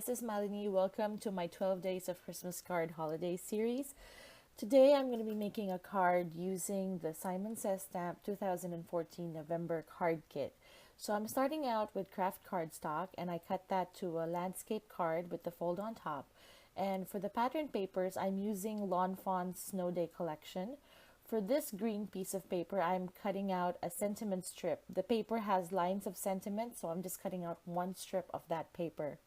this is Malini. Welcome to my 12 Days of Christmas Card Holiday series. Today I'm going to be making a card using the Simon Says Stamp 2014 November card kit. So I'm starting out with craft cardstock and I cut that to a landscape card with the fold on top. And for the pattern papers, I'm using Lawn Fawn Snow Day collection. For this green piece of paper, I'm cutting out a sentiment strip. The paper has lines of sentiment, so I'm just cutting out one strip of that paper.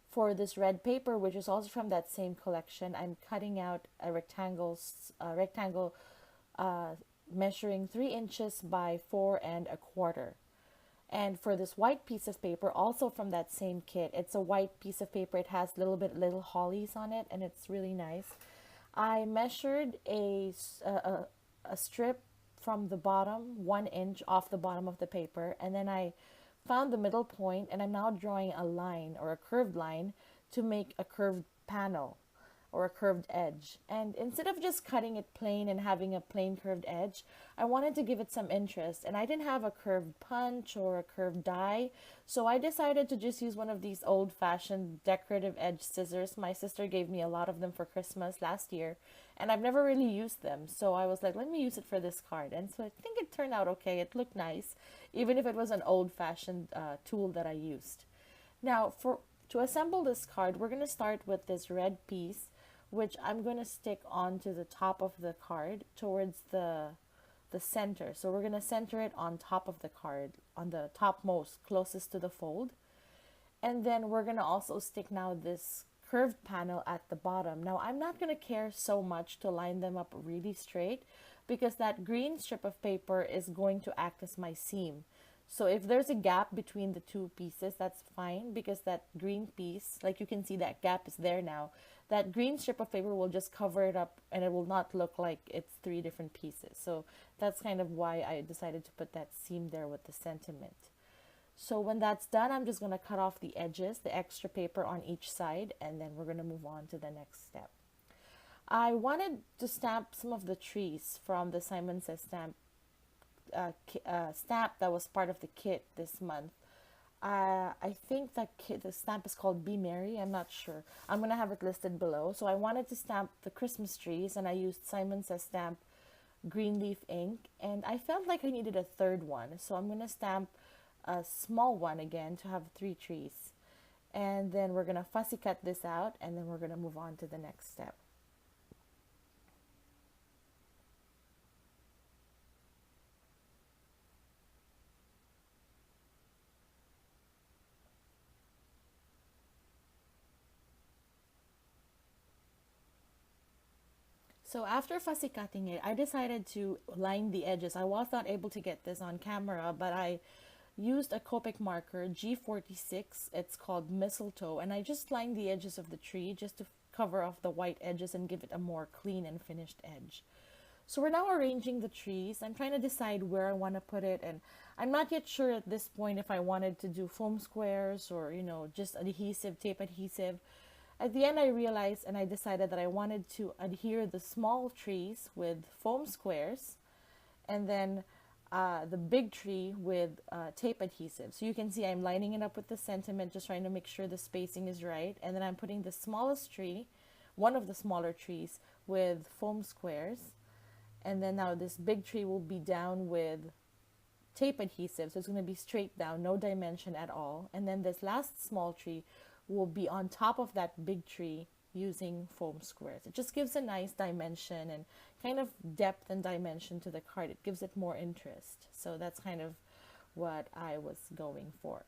For this red paper, which is also from that same collection, I'm cutting out a rectangle uh, measuring 3 inches by 4 1/4. And for this white piece of paper, also from that same kit, it's a white piece of paper. It has little hollies on it, and it's really nice. I measured a strip from the bottom, 1 inch off the bottom of the paper, and then I found the middle point, and I'm now drawing a line or a curved line to make a curved panel or a curved edge. And instead of just cutting it plain and having a plain curved edge, I wanted to give it some interest. And I didn't have a curved punch or a curved die, so I decided to just use one of these old-fashioned decorative edge scissors. My sister gave me a lot of them for Christmas last year, and I've never really used them. So I was like, let me use it for this card. And so I think it turned out okay. It looked nice, even if it was an old-fashioned tool that I used. Now, to assemble this card, we're going to start with this red piece, which I'm going to stick onto the top of the card towards the center. So we're going to center it on top of the card, on the topmost, closest to the fold. And then we're going to also stick now this curved panel at the bottom. Now I'm not going to care so much to line them up really straight because that green strip of paper is going to act as my seam. So if there's a gap between the two pieces, that's fine because that green piece, like you can see that gap is there now. That green strip of paper will just cover it up and it will not look like it's three different pieces. So that's kind of why I decided to put that seam there with the sentiment. So when that's done, I'm just going to cut off the edges, the extra paper on each side, and then we're going to move on to the next step. I wanted to stamp some of the trees from the Simon Says stamp that was part of the kit this month. I think the stamp is called Be Merry. I'm not sure. I'm going to have it listed below. So I wanted to stamp the Christmas trees, and I used Simon Says stamp green leaf ink, and I felt like I needed a third one. So I'm going to stamp a small one again to have 3 trees. And then we're going to fussy cut this out, and then we're going to move on to the next step. So after fussy cutting it, I decided to line the edges. I was not able to get this on camera, but I used a Copic marker, G46. It's called Mistletoe, and I just lined the edges of the tree just to cover off the white edges and give it a more clean and finished edge. So we're now arranging the trees. I'm trying to decide where I want to put it, and I'm not yet sure at this point if I wanted to do foam squares or, just adhesive, tape adhesive. At the end, I realized and I decided that I wanted to adhere the small trees with foam squares and then the big tree with tape adhesive. So you can see I'm lining it up with the sentiment, just trying to make sure the spacing is right. And then I'm putting the smallest tree, one of the smaller trees, with foam squares. And then now this big tree will be down with tape adhesive. So it's going to be straight down, no dimension at all. And then this last small tree will be on top of that big tree using foam squares. It just gives a nice dimension and kind of depth and dimension to the card. It gives it more interest. So that's kind of what I was going for.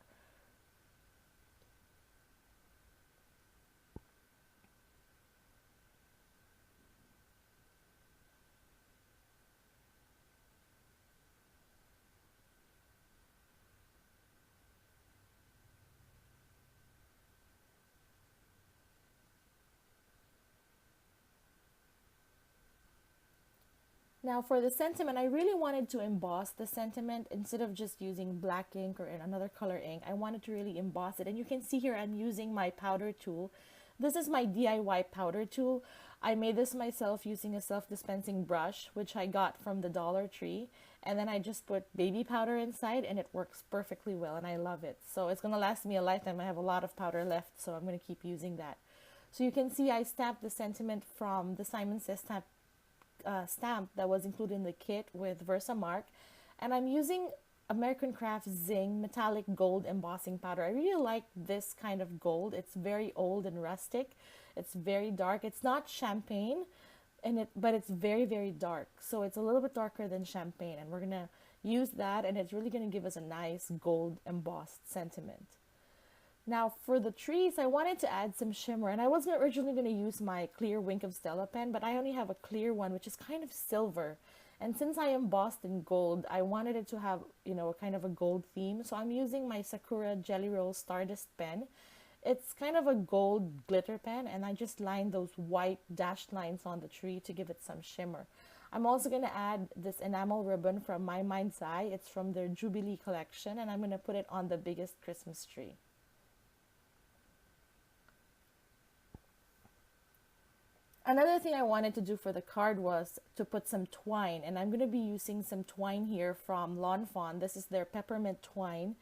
Now for the sentiment, I really wanted to emboss the sentiment instead of just using black ink or another color ink. I wanted to really emboss it. And you can see here I'm using my powder tool. This is my DIY powder tool. I made this myself using a self-dispensing brush, which I got from the Dollar Tree. And then I just put baby powder inside, and it works perfectly well, and I love it. So it's going to last me a lifetime. I have a lot of powder left, so I'm going to keep using that. So you can see I stamped the sentiment from the Simon Says stamp that was included in the kit with Versamark, and I'm using American Craft Zing metallic gold embossing powder. I really like this kind of gold. It's very old and rustic. It's very dark. It's not champagne, but it's very dark. So it's a little bit darker than champagne, and we're gonna use that, and it's really gonna give us a nice gold embossed sentiment. Now for the trees, I wanted to add some shimmer, and I wasn't originally going to use my clear Wink of Stella pen, but I only have a clear one, which is kind of silver. And since I embossed in gold, I wanted it to have, a kind of a gold theme. So I'm using my Sakura Jelly Roll Stardust pen. It's kind of a gold glitter pen, and I just lined those white dashed lines on the tree to give it some shimmer. I'm also going to add this enamel ribbon from My Mind's Eye. It's from their Jubilee collection, and I'm going to put it on the biggest Christmas tree. Another thing I wanted to do for the card was to put some twine, and I'm going to be using some twine here from Lawn Fawn. This is their peppermint twine,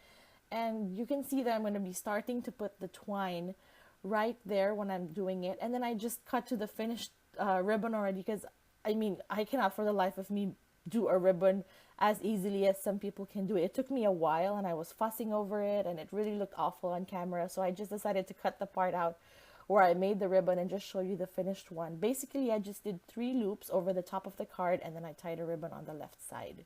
and you can see that I'm going to be starting to put the twine right there when I'm doing it, and then I just cut to the finished ribbon already, because I cannot for the life of me do a ribbon as easily as some people can do it. It took me a while, and I was fussing over it, and it really looked awful on camera, so I just decided to cut the part out where I made the ribbon and just show you the finished one. Basically, I just did 3 loops over the top of the card, and then I tied a ribbon on the left side.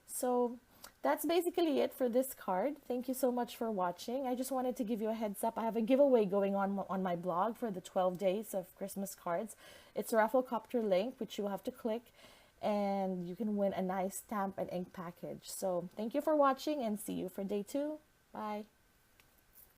So that's basically it for this card. Thank you so much for watching. I just wanted to give you a heads up. I have a giveaway going on my blog for the 12 days of Christmas cards. It's a Rafflecopter link, which you will have to click, and you can win a nice stamp and ink package. So thank you for watching, and see you for day 2. Bye.